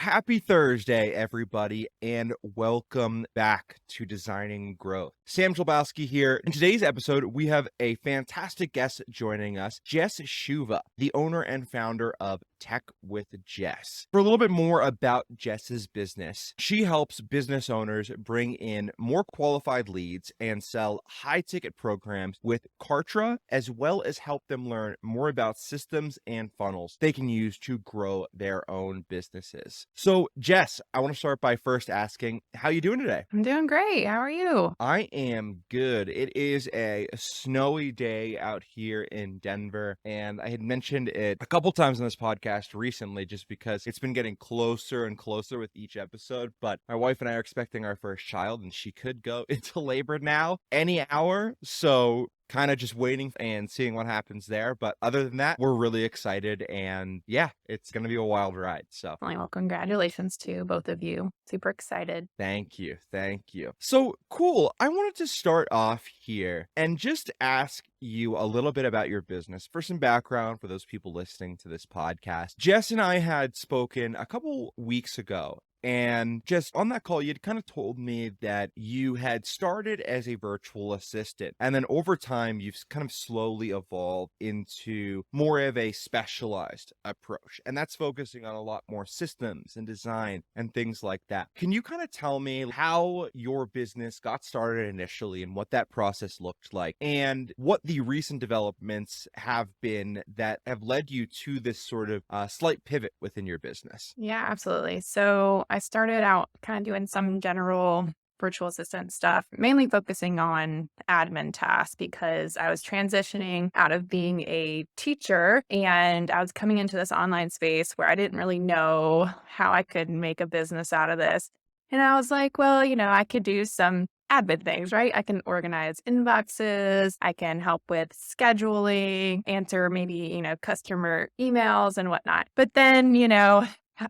Happy Thursday, everybody, and welcome back to Designing Growth. Sam Jolbowski here. In today's episode, we have a fantastic guest joining us, Jess Sciuva, the owner and founder of Tech with Jess. For a little bit more about Jess's business, she helps business owners bring in more qualified leads and sell high-ticket programs with Kartra, as well as help them learn more about systems and funnels they can use to grow their own businesses. So, Jess, I want to start by first asking, how you doing today? I'm doing great. How are you? I am good. It is a snowy day out here in Denver, and I had mentioned it a couple times on this podcast recently just because it's been getting closer and closer with each episode. But my wife and I are expecting our first child, and she could go into labor now any hour. So kind of just waiting and seeing what happens there. But other than that, we're really excited. And yeah, it's going to be a wild ride. So Well, congratulations to both of you. Super excited. thank you. Thank you. So cool. I wanted to start off here and just ask you a little bit about your business. For some background for those people listening to this podcast, Jess and I had spoken a couple weeks ago. And just on that call, you'd kind of told me that you had started as a virtual assistant. And then over time, you've kind of slowly evolved into more of a specialized approach. And that's focusing on a lot more systems and design and things like that. Can you kind of tell me how your business got started initially and what that process looked like and what the recent developments have been that have led you to this sort of slight pivot within your business? Yeah, absolutely. So I started out kind of doing some general virtual assistant stuff, mainly focusing on admin tasks because I was transitioning out of being a teacher and I was coming into this online space where I didn't really know how I could make a business out of this. And I was like, well, I could do some admin things, right? I can organize inboxes, I can help with scheduling, answer maybe, customer emails and whatnot. But then,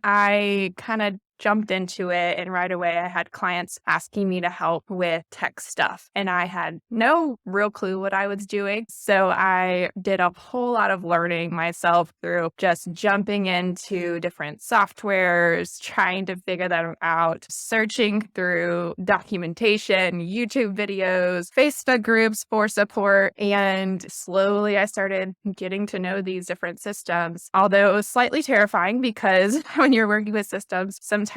I kind of jumped into it and right away I had clients asking me to help with tech stuff and I had no real clue what I was doing. So I did a whole lot of learning myself through just jumping into different softwares, trying to figure them out, searching through documentation, YouTube videos, Facebook groups for support. And slowly I started getting to know these different systems, although it was slightly terrifying because when you're working with systems, sometimes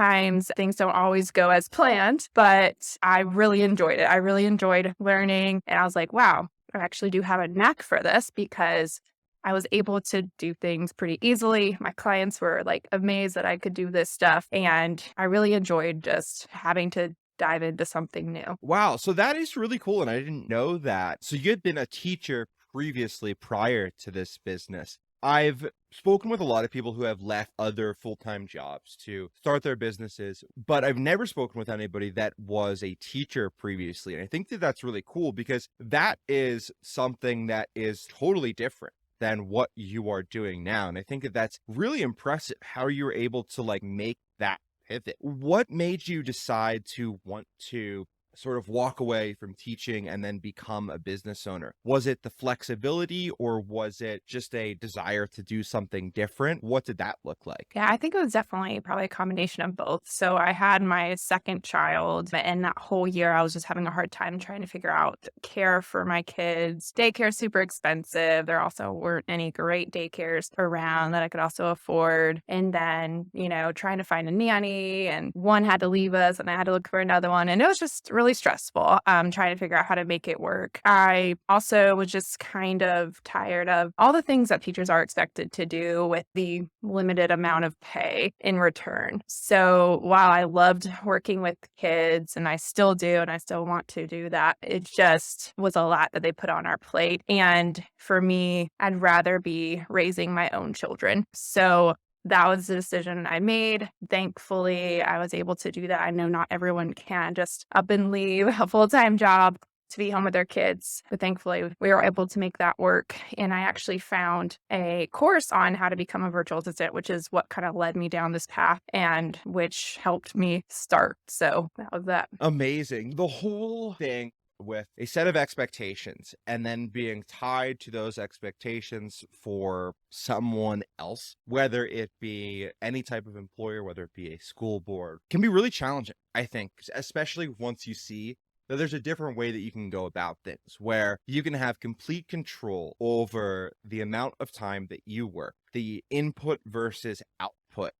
things don't always go as planned, but I really enjoyed it. I really enjoyed learning. And I was like, wow, I actually do have a knack for this because I was able to do things pretty easily. My clients were like amazed that I could do this stuff. And I really enjoyed just having to dive into something new. Wow. So that is really cool. And I didn't know that. So you had been a teacher previously prior to this business. I've spoken with a lot of people who have left other full-time jobs to start their businesses, but I've never spoken with anybody that was a teacher previously. And I think that that's really cool because that is something that is totally different than what you are doing now. And I think that that's really impressive how you're able to like make that pivot. What made you decide to want to sort of walk away from teaching and then become a business owner? Was it the flexibility or was it just a desire to do something different? What did that look like? Yeah, I think it was definitely probably a combination of both. So I had my second child, and that whole year I was just having a hard time trying to figure out care for my kids. Daycare is super expensive. There also weren't any great daycares around that I could also afford. And then, trying to find a nanny, and one had to leave us, and I had to look for another one. And it was just really stressful trying to figure out how to make it work. I also was just kind of tired of all the things that teachers are expected to do with the limited amount of pay in return. So while I loved working with kids and I still do, and I still want to do that, it just was a lot that they put on our plate. And for me, I'd rather be raising my own children. So that was the decision I made. Thankfully, I was able to do that. I know not everyone can just up and leave a full-time job to be home with their kids. But thankfully, we were able to make that work. And I actually found a course on how to become a virtual assistant, which is what kind of led me down this path and which helped me start. So that was that. Amazing. The whole thing with a set of expectations and then being tied to those expectations for someone else, whether it be any type of employer, whether it be a school board, can be really challenging, I think, especially once you see that there's a different way that you can go about things where you can have complete control over the amount of time that you work, the input versus output.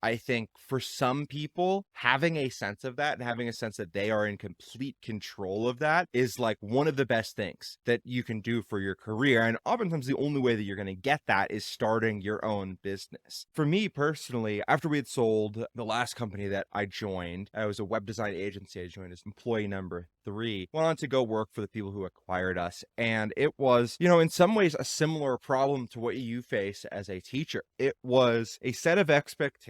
I think for some people, having a sense of that and having a sense that they are in complete control of that is like one of the best things that you can do for your career. And oftentimes, the only way that you're going to get that is starting your own business. For me personally, after we had sold the last company that I joined, I was a web design agency. I joined as employee number 3, went on to go work for the people who acquired us. And it was, in some ways, a similar problem to what you face as a teacher. It was a set of expectations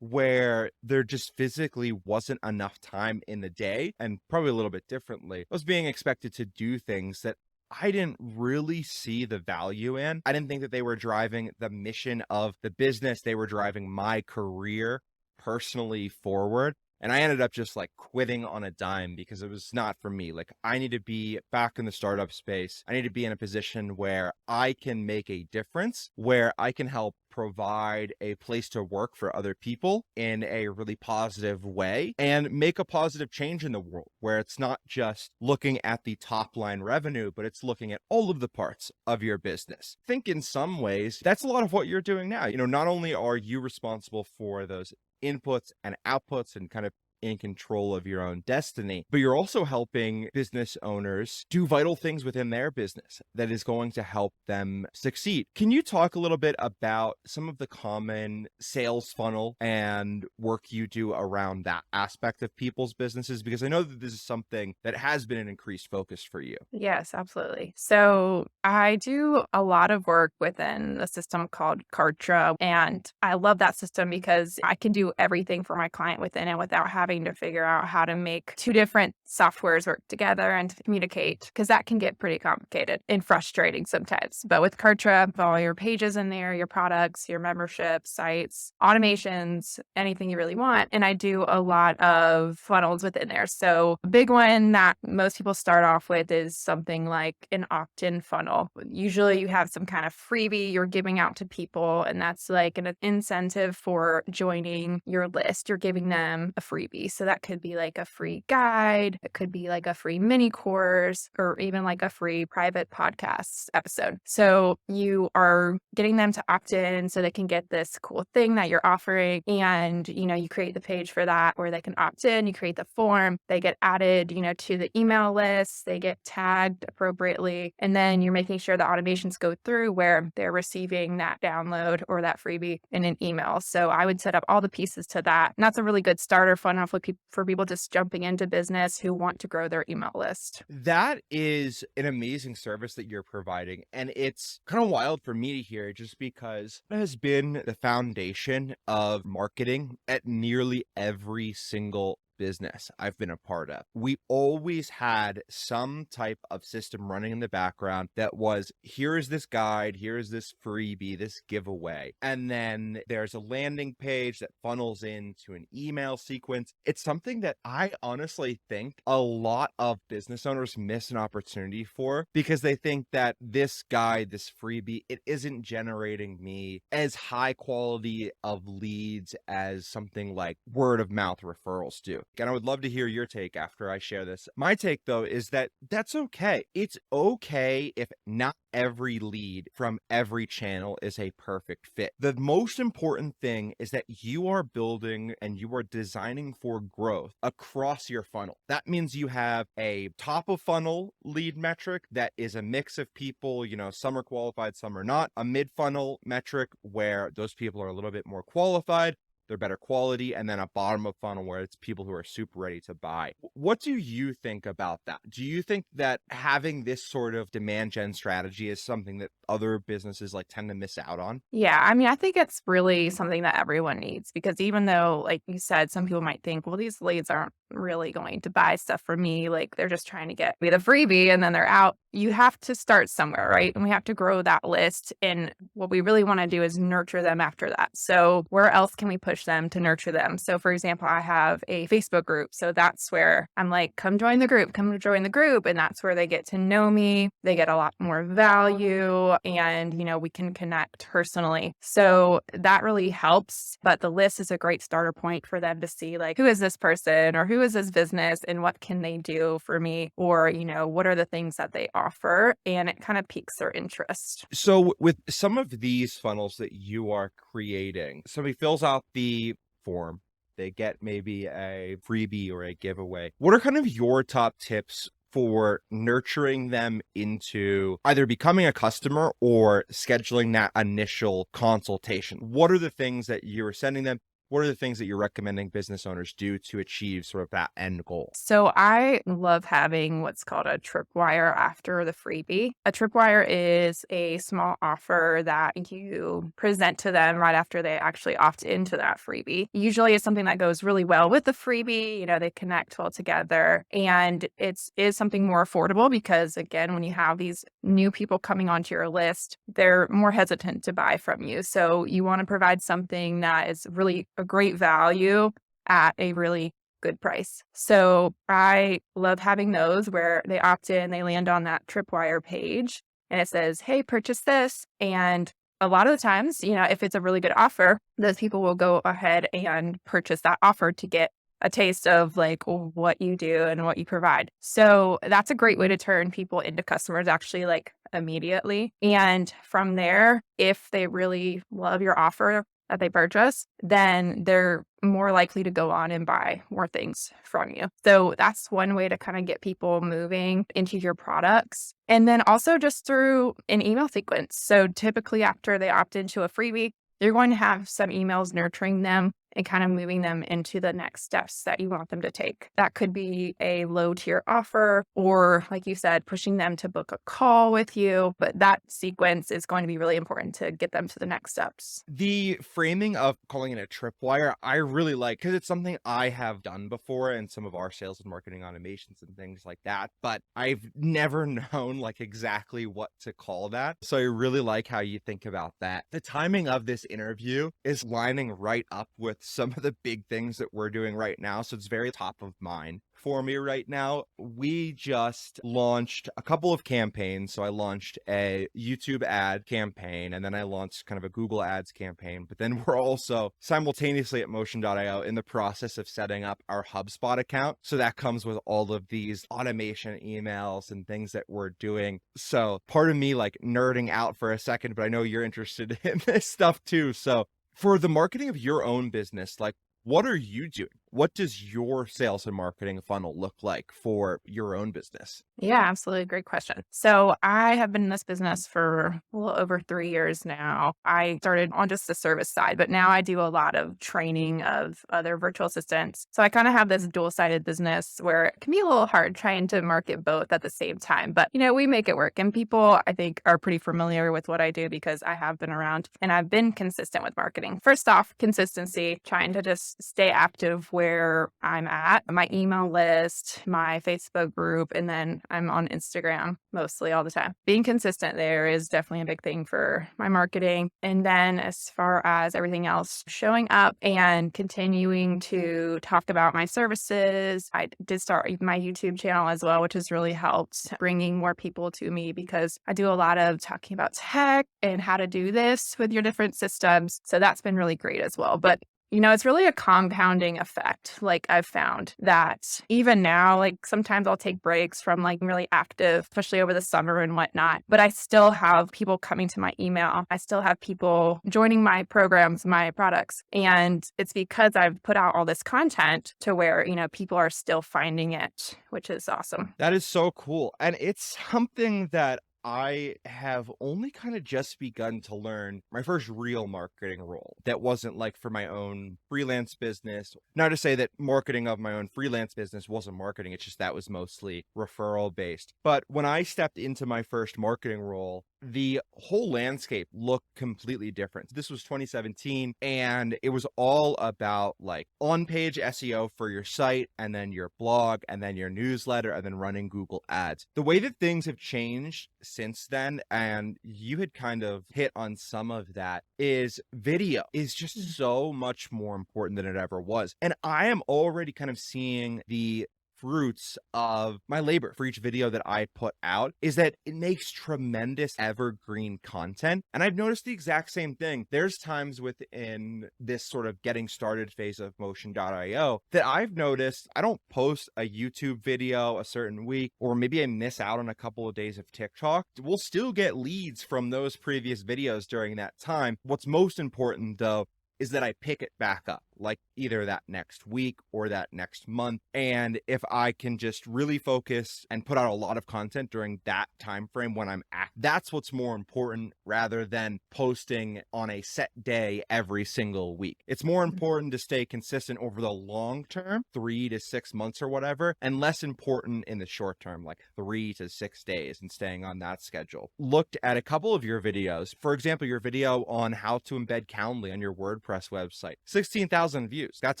where there just physically wasn't enough time in the day, and probably a little bit differently. I was being expected to do things that I didn't really see the value in. I didn't think that they were driving the mission of the business. They were driving my career personally forward. And I ended up just like quitting on a dime because it was not for me. Like, I need to be back in the startup space. I need to be in a position where I can make a difference, where I can help provide a place to work for other people in a really positive way and make a positive change in the world, where it's not just looking at the top line revenue, but it's looking at all of the parts of your business. I think in some ways, that's a lot of what you're doing now. Not only are you responsible for those inputs and outputs and kind of in control of your own destiny, but you're also helping business owners do vital things within their business that is going to help them succeed. Can you talk a little bit about some of the common sales funnel and work you do around that aspect of people's businesses? Because I know that this is something that has been an increased focus for you. Yes, absolutely. So I do a lot of work within a system called Kartra, and I love that system because I can do everything for my client within it without having to figure out how to make two different softwares work together and to communicate, because that can get pretty complicated and frustrating sometimes. But with Kartra, all your pages in there, your products, your membership sites, automations, anything you really want. And I do a lot of funnels within there. So a big one that most people start off with is something like an opt-in funnel. Usually you have some kind of freebie you're giving out to people, and that's like an incentive for joining your list. You're giving them a freebie. So that could be like a free guide, it could be like a free mini course, or even like a free private podcast episode. So you are getting them to opt in so they can get this cool thing that you're offering. And, you create the page for that where they can opt in, you create the form, they get added, to the email list, they get tagged appropriately. And then you're making sure the automations go through where they're receiving that download or that freebie in an email. So I would set up all the pieces to that. And that's a really good starter funnel for people just jumping into business who want to grow their email list. That is an amazing service that you're providing. And it's kind of wild for me to hear, just because it has been the foundation of marketing at nearly every single business I've been a part of. We always had some type of system running in the background that was, here is this guide, here is this freebie, this giveaway. And then there's a landing page that funnels into an email sequence. It's something that I honestly think a lot of business owners miss an opportunity for, because they think that this guide, this freebie, it isn't generating me as high quality of leads as something like word of mouth referrals do. And I would love to hear your take after I share this. My take, though, is that that's okay. It's okay if not every lead from every channel is a perfect fit. The most important thing is that you are building and you are designing for growth across your funnel. That means you have a top of funnel lead metric that is a mix of people, some are qualified, some are not. A mid funnel metric where those people are a little bit more qualified, they're better quality, and then a bottom of funnel where it's people who are super ready to buy. What do you think about that? Do you think that having this sort of demand gen strategy is something that other businesses tend to miss out on? Yeah, I mean, I think it's really something that everyone needs, because even though, like you said, some people might think, well, these leads aren't really going to buy stuff from me. Like they're just trying to get me the freebie and then they're out. You have to start somewhere, right? And we have to grow that list. And what we really want to do is nurture them after that. So where else can we push them to nurture them? So for example, I have a Facebook group. So that's where I'm like, come join the group, come join the group. And that's where they get to know me. They get a lot more value and, we can connect personally. So that really helps. But the list is a great starter point for them to see like, who is this person or who is this business and what can they do for me? Or, what are the things that they offer? And it kind of piques their interest. So with some of these funnels that you are creating, somebody fills out the form, they get maybe a freebie or a giveaway. What are kind of your top tips for nurturing them into either becoming a customer or scheduling that initial consultation? What are the things that you're sending them? What are the things that you're recommending business owners do to achieve sort of that end goal? So I love having what's called a tripwire after the freebie. A tripwire is a small offer that you present to them right after they actually opt into that freebie. Usually it's something that goes really well with the freebie, they connect well together and it is something more affordable because again, when you have these new people coming onto your list, they're more hesitant to buy from you. So you want to provide something that is really a great value at a really good price. So I love having those where they opt in, they land on that tripwire page and it says, hey, purchase this. And a lot of the times, if it's a really good offer, those people will go ahead and purchase that offer to get a taste of like what you do and what you provide. So that's a great way to turn people into customers actually like immediately. And from there, if they really love your offer that they purchase, then they're more likely to go on and buy more things from you. So that's one way to kind of get people moving into your products. And then also just through an email sequence. So typically after they opt into a freebie, you're going to have some emails nurturing them and kind of moving them into the next steps that you want them to take. That could be a low tier offer, or like you said, pushing them to book a call with you. But that sequence is going to be really important to get them to the next steps. The framing of calling it a tripwire, I really like because it's something I have done before in some of our sales and marketing automations and things like that. But I've never known like exactly what to call that. So I really like how you think about that. The timing of this interview is lining right up with some of the big things that we're doing right now. So it's very top of mind for me right now. We just launched a couple of campaigns. So I launched a YouTube ad campaign and then I launched kind of a Google ads campaign. But then we're also simultaneously at Motion.io in the process of setting up our HubSpot account. So that comes with all of these automation emails and things that we're doing. So part of me like nerding out for a second, but I know you're interested in this stuff too. So for the marketing of your own business, like what are you doing? What does your sales and marketing funnel look like for your own business? Yeah, absolutely. Great question. So I have been in this business for a little over 3 years now. I started on just the service side, but now I do a lot of training of other virtual assistants. So I kind of have this dual-sided business where it can be a little hard trying to market both at the same time. But, we make it work. And people, I think, are pretty familiar with what I do because I have been around and I've been consistent with marketing. First off, consistency, trying to just stay active where I'm at, my email list, my Facebook group, and then I'm on Instagram mostly all the time. Being consistent there is definitely a big thing for my marketing. And then as far as everything else, showing up and continuing to talk about my services. I did start my YouTube channel as well, which has really helped bringing more people to me because I do a lot of talking about tech and how to do this with your different systems. So that's been really great as well. But it's really a compounding effect. Like I've found that even now, like sometimes I'll take breaks from like really active, especially over the summer and whatnot, but I still have people coming to my email. I still have people joining my programs, my products. And it's because I've put out all this content to where, people are still finding it, which is awesome. That is so cool. And it's something that I have only kind of just begun to learn my first real marketing role that wasn't like for my own freelance business. Not to say that marketing of my own freelance business wasn't marketing, it's just that was mostly referral based. But when I stepped into my first marketing role, the whole landscape looked completely different. This was 2017, and it was all about like on-page SEO for your site, and then your blog, and then your newsletter, and then running Google Ads. The way that things have changed since then, and you had kind of hit on some of that, is video is just so much more important than it ever was. And I am already kind of seeing the fruits of my labor for each video that I put out, is that it makes tremendous evergreen content. And I've noticed the exact same thing. There's times within this sort of getting started phase of motion.io that I've noticed I don't post a YouTube video a certain week, or maybe I miss out on a couple of days of TikTok. We'll still get leads from those previous videos during that time. What's most important though is that I pick it back up, like either that next week or that next month. And if I can just really focus and put out a lot of content during that time frame when I'm at, that's what's more important rather than posting on a set day every single week. It's more important to stay consistent over the long term, 3 to 6 months or whatever, and less important in the short term, like 3 to 6 days, and staying on that schedule. Looked at a couple of your videos. For example, your video on how to embed Calendly on your WordPress website, 16,000 views. That's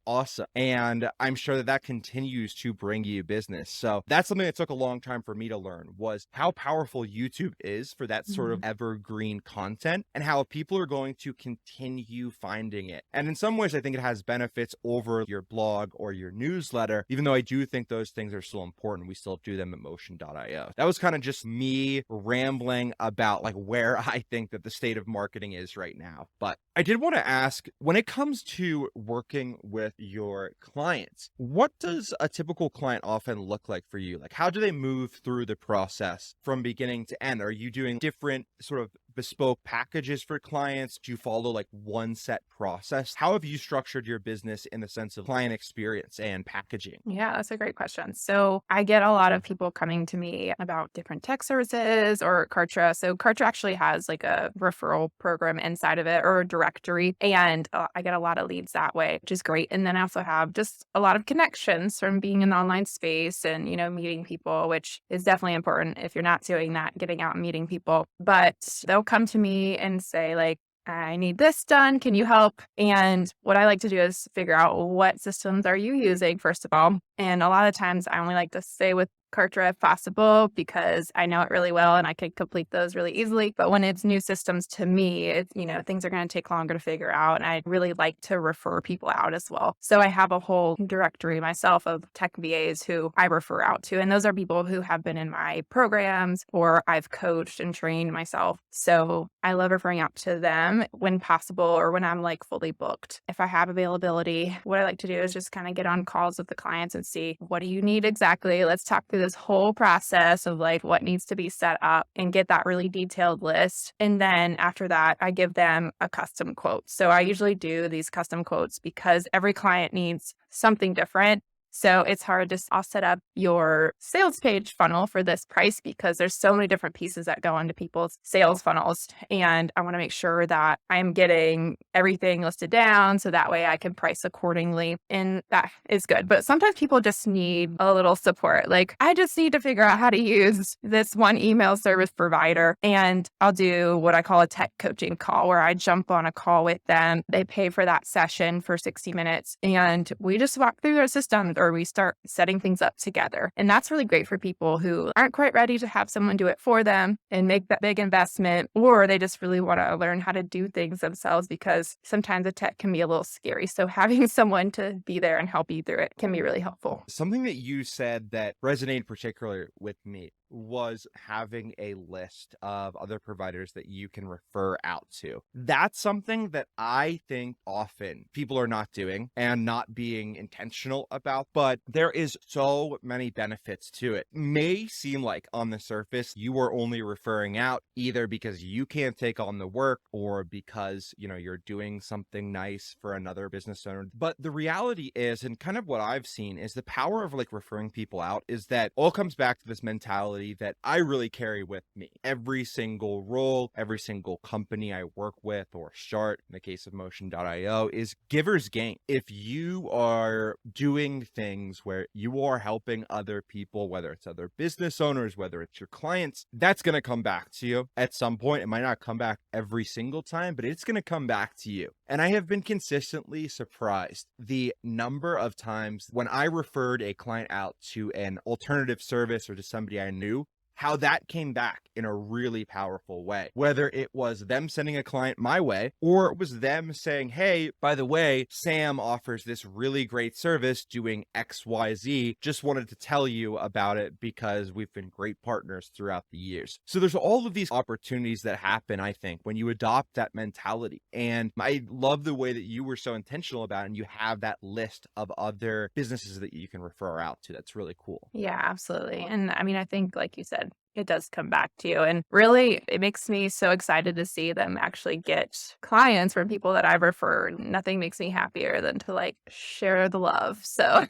awesome. And I'm sure that that continues to bring you business. So that's something that took a long time for me to learn, was how powerful YouTube is for that sort of evergreen content, and how people are going to continue finding it. And in some ways, I think it has benefits over your blog or your newsletter, even though I do think those things are still important. We still do them at motion.io. That was kind of just me rambling about like where I think that the state of marketing is right now. But I did want to ask, when it comes to working with your clients, what does a typical client often look like for you? Like, how do they move through the process from beginning to end? Are you doing different sort of bespoke packages for clients? Do you follow like one set process? How have you structured your business in the sense of client experience and packaging? Yeah, that's a great question. So I get a lot of people coming to me about different tech services or Kartra. So Kartra actually has like a referral program inside of it, or a directory. And I get a lot of leads that way, which is great. And then I also have just a lot of connections from being in the online space and, meeting people, which is definitely important. If you're not doing that, getting out and meeting people. But they'll come to me and say like, I need this done. Can you help? And what I like to do is figure out, what systems are you using, first of all? And a lot of times I only like to stay with Kartra if possible, because I know it really well and I can complete those really easily. But when it's new systems to me, it's, things are going to take longer to figure out. And I really like to refer people out as well. So I have a whole directory myself of tech VAs who I refer out to. And those are people who have been in my programs, or I've coached and trained myself. So I love referring out to them when possible, or when I'm like fully booked. If I have availability, what I like to do is just kind of get on calls with the clients and see, what do you need exactly? Let's talk through this whole process of like what needs to be set up, and get that really detailed list. And then after that, I give them a custom quote. So I usually do these custom quotes because every client needs something different. So it's hard to, I'll set up your sales page funnel for this price, because there's so many different pieces that go into people's sales funnels. And I want to make sure that I'm getting everything listed down, so that way I can price accordingly. And that is good. But sometimes people just need a little support. Like, I just need to figure out how to use this one email service provider. And I'll do what I call a tech coaching call, where I jump on a call with them. They pay for that session for 60 minutes. And we just walk through their systems, or we start setting things up together. And that's really great for people who aren't quite ready to have someone do it for them and make that big investment, or they just really want to learn how to do things themselves, because sometimes the tech can be a little scary. So having someone to be there and help you through it can be really helpful. Something that you said that resonated particularly with me was having a list of other providers that you can refer out to. That's something that I think often people are not doing and not being intentional about, but there is so many benefits to it. May seem like on the surface you are only referring out either because you can't take on the work, or because you're doing something nice for another business owner. But the reality is, and kind of what I've seen, is the power of like referring people out is that all comes back to this mentality mentality that I really carry with me. Every single role, every single company I work with or start, in the case of Motion.io, is giver's gain. If you are doing things where you are helping other people, whether it's other business owners, whether it's your clients, that's going to come back to you at some point. It might not come back every single time, but it's going to come back to you. And I have been consistently surprised the number of times when I referred a client out to an alternative service or to somebody I knew, how that came back in a really powerful way. Whether it was them sending a client my way, or it was them saying, hey, by the way, Sam offers this really great service doing XYZ. Just wanted to tell you about it because we've been great partners throughout the years. So there's all of these opportunities that happen, I think, when you adopt that mentality. And I love the way that you were so intentional about it, and you have that list of other businesses that you can refer out to. That's really cool. Yeah, absolutely. And I mean, I think, like you said, it does come back to you. And really, it makes me so excited to see them actually get clients from people that I've referred. Nothing makes me happier than to like share the love. So,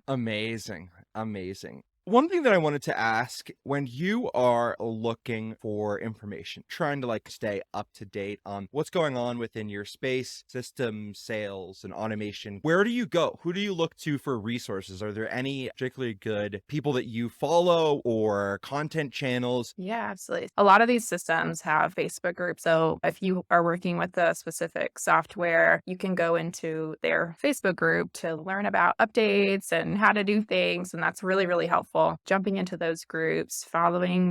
Amazing. Amazing. One thing that I wanted to ask, when you are looking for information, trying to like stay up to date on what's going on within your space, systems, sales, and automation, where do you go? Who do you look to for resources? Are there any particularly good people that you follow or content channels? yeah, absolutely. A lot of these systems have Facebook groups. So, if you are working with a specific software, you can go into their Facebook group to learn about updates and how to do things. And that's really, really helpful. Jumping into those groups, following,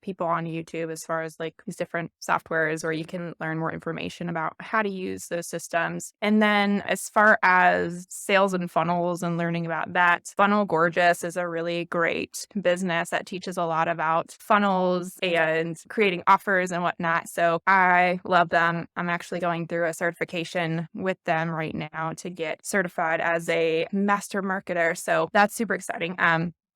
people on YouTube as far as like these different softwares where you can learn more information about how to use those systems. And then as far as sales and funnels and learning about that, Funnel Gorgeous is a really great business that teaches a lot about funnels and creating offers and whatnot. So I love them. I'm actually going through a certification with them right now to get certified as a master marketer. So that's super exciting.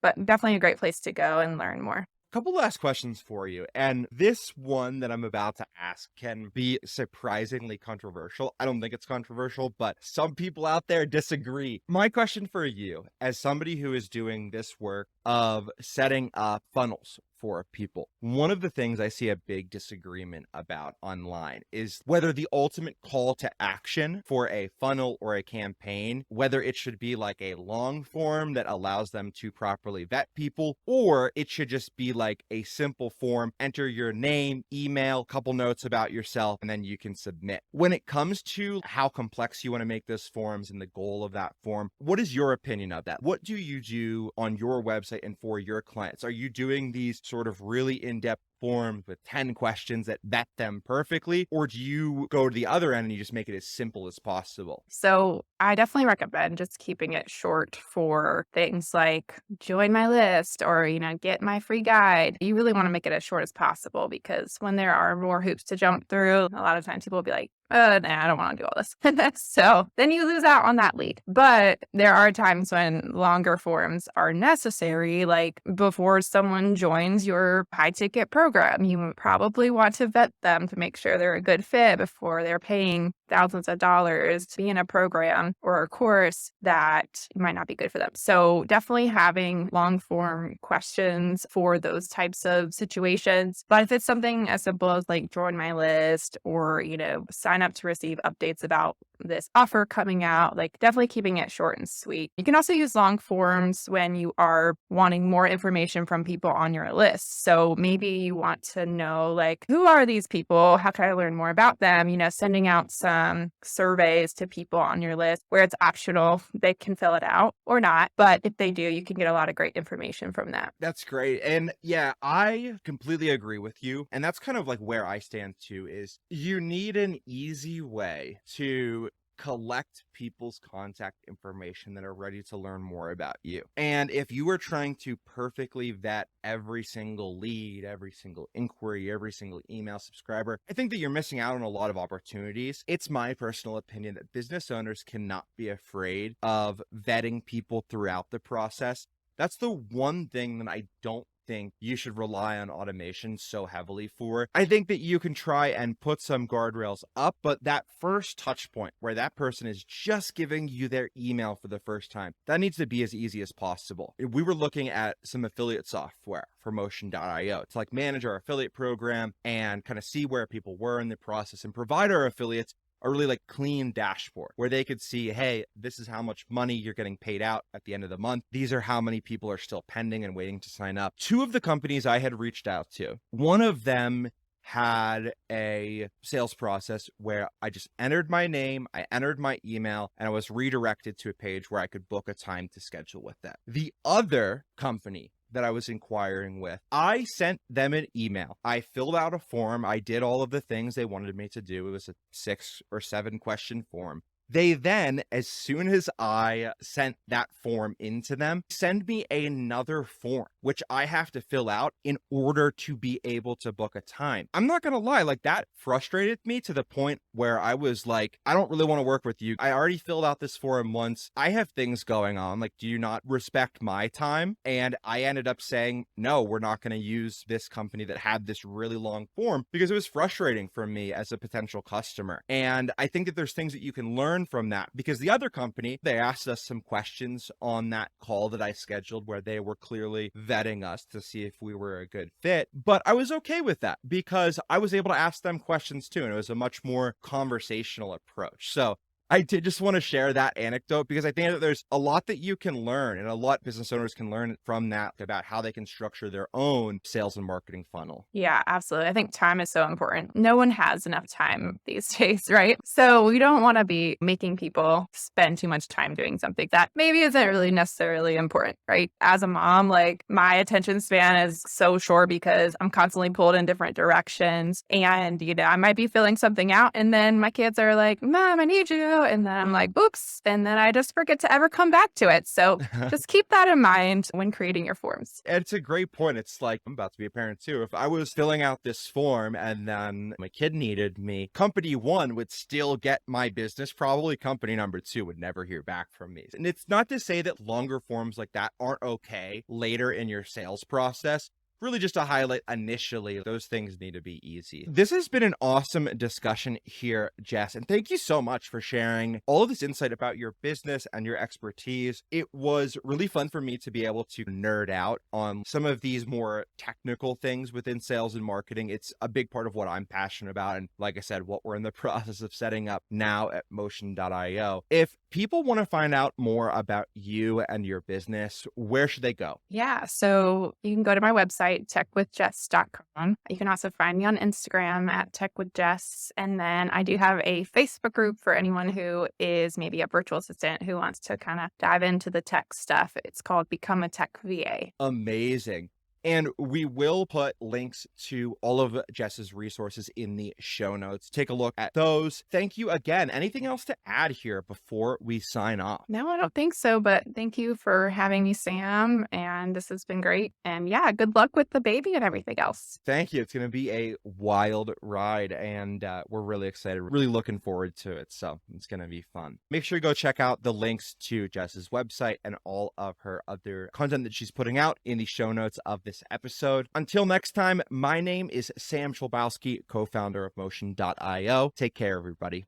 But definitely a great place to go and learn more. Couple last questions for you. And this one that I'm about to ask can be surprisingly controversial. I don't think it's controversial, but some people out there disagree. My question for you, as somebody who is doing this work of setting up funnels for people, one of the things I see a big disagreement about online is whether the ultimate call to action for a funnel or a campaign, whether it should be like a long form that allows them to properly vet people, or it should just be like a simple form, enter your name, email, couple notes about yourself, and then you can submit. When it comes to how complex you want to make those forms and the goal of that form, what is your opinion of that? What do you do on your website and for your clients? Are you doing these sort of really in-depth forms with 10 questions that vet them perfectly? Or do you go to the other end and you just make it as simple as possible? So I definitely recommend just keeping it short for things like join my list or, get my free guide. You really want to make it as short as possible because when there are more hoops to jump through, a lot of times people will be like, nah, I don't want to do all this. So then you lose out on that lead. But there are times when longer forms are necessary, like before someone joins your high ticket program, you probably want to vet them to make sure they're a good fit before they're paying thousands of dollars to be in a program or a course that might not be good for them. So definitely having long form questions for those types of situations. But if it's something as simple as like join my list or, sign up to receive updates about this offer coming out, like definitely keeping it short and sweet. You can also use long forms when you are wanting more information from people on your list. So maybe you want to know like, who are these people? How can I learn more about them? Sending out some surveys to people on your list where it's optional. They can fill it out or not. But if they do, you can get a lot of great information from that. That's great. And yeah, I completely agree with you. And that's kind of like where I stand too, is you need an easy way to collect people's contact information that are ready to learn more about you. And if you are trying to perfectly vet every single lead, every single inquiry, every single email subscriber, I think that you're missing out on a lot of opportunities. It's my personal opinion that business owners cannot be afraid of vetting people throughout the process. That's the one thing that I don't think you should rely on automation so heavily for. I think that you can try and put some guardrails up, but that first touch point where that person is just giving you their email for the first time, that needs to be as easy as possible. We were looking at some affiliate software for Motion.io to like manage our affiliate program and kind of see where people were in the process and provide our affiliates a really like clean dashboard where they could see, hey, this is how much money you're getting paid out at the end of the month. These are how many people are still pending and waiting to sign up. Two of the companies I had reached out to, one of them had a sales process where I just entered my name, I entered my email, and I was redirected to a page where I could book a time to schedule with them. The other company that I was inquiring with, I sent them an email. I filled out a form. I did all of the things they wanted me to do. It was a 6 or 7 question form. They then, as soon as I sent that form into them, send me another form, which I have to fill out in order to be able to book a time. I'm not going to lie, like that frustrated me to the point where I was like, I don't really want to work with you. I already filled out this form once. I have things going on. Like, do you not respect my time? And I ended up saying, no, we're not going to use this company that had this really long form because it was frustrating for me as a potential customer. And I think that there's things that you can learn from that, because the other company, they asked us some questions on that call that I scheduled where they were clearly vetting us to see if we were a good fit. But I was okay with that because I was able to ask them questions too, and it was a much more conversational approach. So I did just want to share that anecdote because I think that there's a lot that you can learn and a lot business owners can learn from that about how they can structure their own sales and marketing funnel. Yeah, absolutely. I think time is so important. No one has enough time these days, right? So we don't want to be making people spend too much time doing something that maybe isn't really necessarily important, right? As a mom, like my attention span is so short because I'm constantly pulled in different directions. And, I might be filling something out and then my kids are like, Mom, I need you. And then I'm like, oops. And then I just forget to ever come back to it. So just keep that in mind when creating your forms. It's a great point. It's like, I'm about to be a parent too. If I was filling out this form and then my kid needed me, company 1 would still get my business. Probably company number 2 would never hear back from me. And it's not to say that longer forms like that aren't okay later in your sales process. Really just to highlight initially, those things need to be easy. This has been an awesome discussion here, Jess, and thank you so much for sharing all of this insight about your business and your expertise. It was really fun for me to be able to nerd out on some of these more technical things within sales and marketing. It's a big part of what I'm passionate about, and like I said, what we're in the process of setting up now at Motion.io. If people want to find out more about you and your business, where should they go? Yeah. So you can go to my website, techwithjess.com. You can also find me on Instagram at techwithjess. And then I do have a Facebook group for anyone who is maybe a virtual assistant who wants to kind of dive into the tech stuff. It's called Become a Tech VA. Amazing. And we will put links to all of Jess's resources in the show notes. Take a look at those. Thank you again. Anything else to add here before we sign off? No, I don't think so, but thank you for having me, Sam. And this has been great. And yeah, good luck with the baby and everything else. Thank you. It's going to be a wild ride, and we're really excited, really looking forward to it. So it's going to be fun. Make sure you go check out the links to Jess's website and all of her other content that she's putting out in the show notes of this episode. Until next time, my name is Sam Schlabowski, co-founder of Motion.io. Take care, everybody.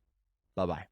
Bye-bye.